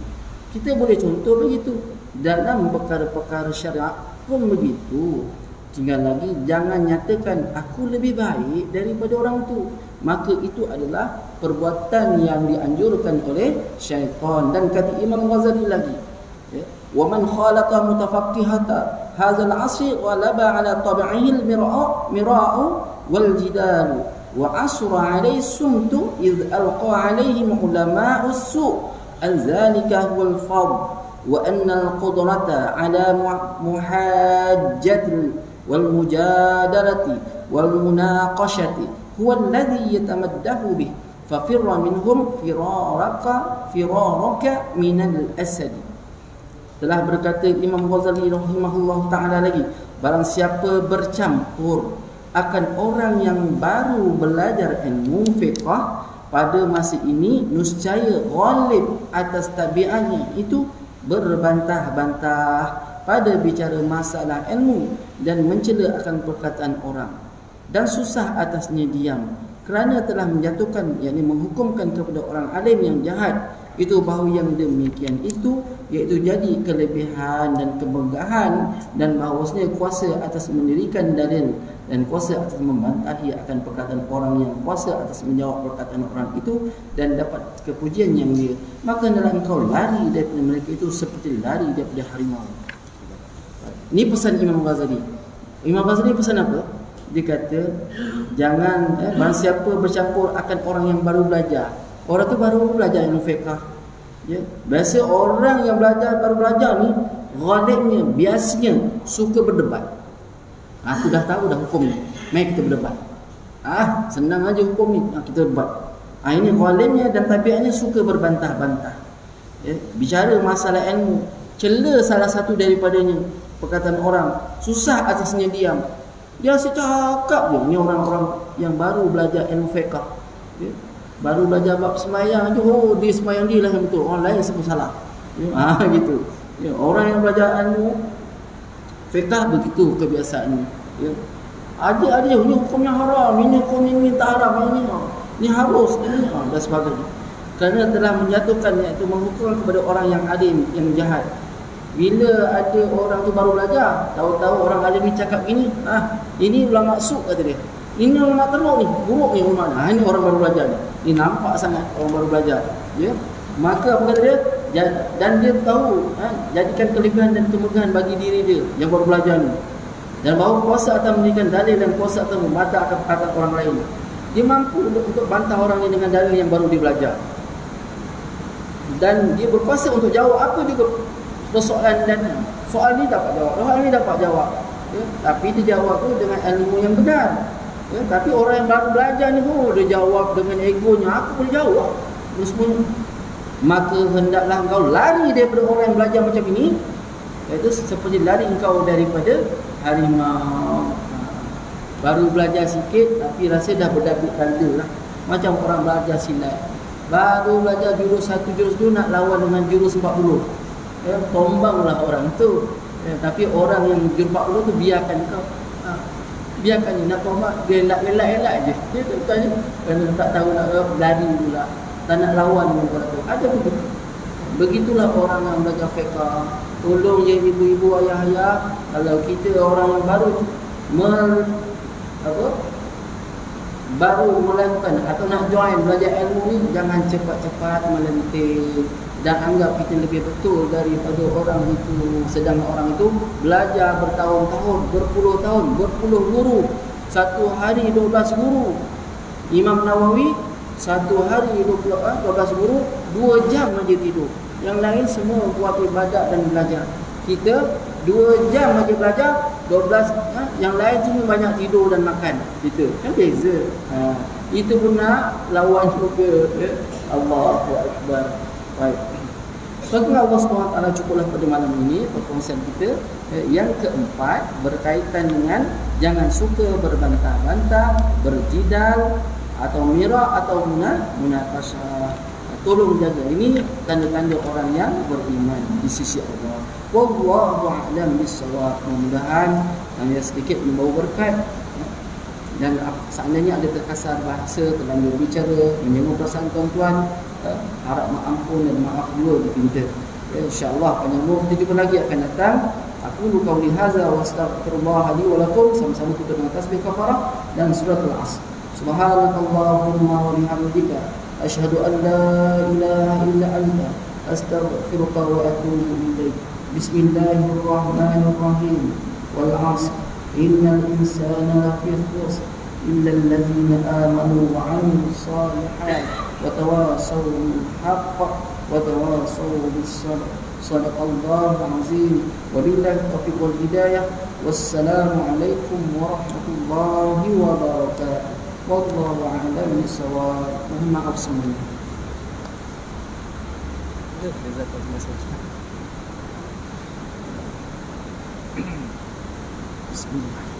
[SPEAKER 1] Kita boleh contoh begitu. Dalam perkara-perkara syariat pun begitu. Tinggal lagi jangan nyatakan aku lebih baik daripada orang tu. Maka itu adalah perbuatan yang dianjurkan oleh syaitan. Dan kata Imam Ghazali lagi, ya, wa man khalaqa mutafaqqihata hadzal 'asri wa laba 'ala tab'ihi al-mira'u wal jidalu wa asra 'alayhi sumtu id alqa 'alayhim ulama'u su' an zalika huwal fadl wa anna al-qudrata 'ala muhajjati wal mujadalati wal munaqashati huwa alladhi yatamaddahu bih fafirra minhum firaraka minal asad. Telah berkata Imam Ghazali rahimahullah ta'ala lagi, barang siapa bercampur akan orang yang baru belajar ilmu fiqh pada masa ini, niscaya ghalib atas tabiatnya itu berbantah-bantah pada bicara masalah ilmu dan mencela akan perkataan orang, dan susah atasnya diam kerana telah menjatuhkan, yakni menghukumkan kepada orang alim yang jahat itu bahawa yang demikian itu iaitu jadi kelebihan dan kemegahan, dan bahawasanya kuasa atas mendirikan dalil dan kuasa atas membantahi akan perkataan orang yang kuasa atas menjawab perkataan orang itu dan dapat kepujian yang dia, maka hendaklah engkau lari daripada mereka itu seperti lari daripada harimau. Ini pesan Imam Ghazali. Imam Ghazali pesan apa? Dia kata jangan barang siapa bercampur akan orang yang baru belajar. Orang tu baru belajar ilmu fiqh, ya. Biasa orang yang baru belajar ni ghalibnya biasanya suka berdebat. Aku dah tahu dah hukum ni, mari kita berdebat. Senang aja hukum ni, kita berdebat. Ini ghalibnya dan tabiatnya suka berbantah-bantah, ya. Bicara masalah ilmu, cela salah satu daripadanya perkataan orang, susah atasnya diam. Dia asyik cakap je. Ni orang-orang yang baru belajar ilmu fiqh, ya. Baru belajar bab semayang je, dia semayang dia lah yang betul, orang lain semua salah, ya. Gitu, ya. Orang yang belajar ilmu fiqh begitu kebiasaannya, ya. Ada ni hukumnya haram, ini hukum ini tak haram, ini harus, ini dan sebagainya. Kerana telah menjatuhkan, iaitu menghukum kepada orang yang alim yang jahat. Bila ada orang tu baru belajar, tahu-tahu orang alim ni cakap gini, ini ulama maksud kata dia. Ini ulama teruk ni, buruk ni ulama. Ini orang baru belajar ni. Ini nampak sangat orang baru belajar, ya. Maka apa kata dia? Dan dia tahu, jadikan kelebihan dan kemegahan bagi diri dia yang baru belajar ni. Dan bahawa kuasa atas memberikan dalil dan kuasa atas membantah akan perkataan orang lain. Dia mampu untuk bantah orang ni dengan dalil yang baru dia belajar. Dan dia berkuasa untuk jawab apa dia persoalan, dan soal ni dapat jawab, soal ni dapat jawab, ya. Tapi dia jawab tu dengan ilmu yang benar, ya. Tapi orang yang baru belajar ni dia jawab dengan egonya, aku boleh jawab semua. Maka hendaklah engkau lari daripada orang yang belajar macam ini, iaitu seperti lari engkau daripada harimau. Baru belajar sikit tapi rasa dah berdabik tanda lah, macam orang belajar silat, baru belajar jurus 1 jurus 2 nak lawan dengan jurus 40. Tombanglah orang tu. Tapi orang yang jurus 40 tu biarkan kau. Biarkan dia nak tombak, dia elak-elak je. Dia tanya, kerana tak tahu nak berlari pula, tak nak lawan dengan orang tu. Ada begitu. Begitulah orang yang belajar fiqh. Tolong ya ibu-ibu, ayah-ayah, kalau kita orang yang baru melakukan atau nak join belajar ilmu ni, jangan cepat-cepat melenting dan anggap kita lebih betul daripada orang itu. Sedang orang itu belajar bertahun-tahun, berpuluh tahun, berpuluh guru, satu hari 12 guru. Imam Nawawi satu hari 12 guru, 2 jam aja tidur. Yang lain semua buat ibadat dan belajar. Kita 2 jam aja belajar, 12 yang lain semua banyak tidur dan makan. Kita kan beza. Itu pun nak lawan juga. Allahu Akbar. Baik. Semoga Allah SWT cukuplah pada malam ini perkongsian kita. Yang keempat berkaitan dengan jangan suka berbantah-bantah, berjidal atau mira atau munakasyah. Tolong jaga, ini tanda-tanda orang yang beriman di sisi Allah. Wallahu a'lam bissawab. Mudah-mudahan hanya sedikit membawa berkat. Dan seandainya ada terkasar bahasa, terlalu berbicara, menyinggung perasaan tuan-tuan, harap ampun dan maaf dua diminta. InsyaAllah panjang umur kita jumpa lagi akan datang. Aku lu qauli hadza wa astaghfirullah li wa lakum. Sama-sama kita dengan tasbih kafarah dan surat al-asr. Subhanakallahumma wa bihamdika asyhadu an la ilaha illa anta astaghfiruka wa atubu ilaik. Bismillahirrahmanirrahim. Wal 'asr innal insana lafi khusr illa alladhina amanu wa 'amilus shalihat wa tawassaw bil haqq wa tawassaw bis sabr. Shadaqallahul azim. Wabillahi taufiq wal hidayah. Wassalamu alaikum warahmatullahi wabarakatuh. Wallahu a'lam bissawab. Mohon maaf semuanya. Bismillah.